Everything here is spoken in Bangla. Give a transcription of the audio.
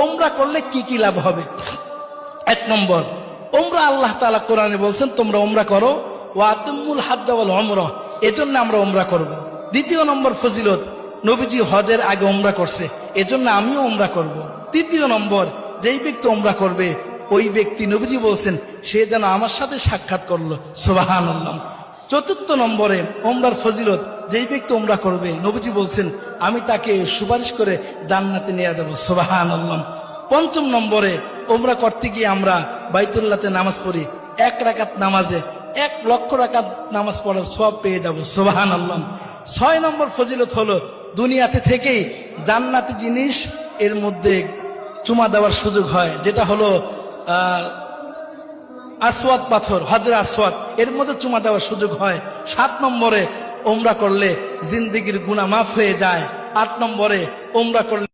ওমরা করলে কি কি লাভ হবে? এক নম্বর, ওমরা আল্লাহ তাআলা কোরআনে বলছেন তোমরা ওমরা করো, ওয়া আতিমুল হাজ্জ ওয়াল উমরা, এজন্য আমরা ওমরা করব। দ্বিতীয় নম্বর ফজিলত, নবীজি হজের আগে ওমরা করছে, এজন্য আমিও ওমরা করব। তৃতীয় নম্বর, যেই ব্যক্তি ওমরা করবে ওই ব্যক্তি নবীজি বলছেন সে যেন আমার সাথে সাক্ষাৎ করলো, সুবহানাল্লাহ। চতুর্থ নম্বরে ওমরার ফজিলত, যেই ব্যক্তি ওমরা করবে নবীজি বলছেন আমি তাকে সুপারিশ করে জান্নাতে নিয়ে যাব, সুবহানাল্লাহ। পঞ্চম নম্বরে, ওমরা করতে গিয়ে আমরা বাইতুল্লাহতে নামাজ পড়ি, 1 রাকাত নামাজে 1 লক্ষ রাকাত নামাজ পড়ার সওয়াব পেয়ে যাব, সুবহানাল্লাহ। 6 নম্বর ফজিলত হলো দুনিয়াতে থেকেই জান্নাতি জিনিস এর মধ্যে চুমা দেওয়ার সুযোগ হয়, যেটা হলো আসওয়াদ পাথর, হজরে আসওয়াদ, এর মধ্যে চুমা দেওয়ার সুযোগ হয়। 7 নম্বরে ওমরা করলে জিন্দেগির গুনাহ মাফ হয়ে যায়। 8 নম্বরে ওমরা করলে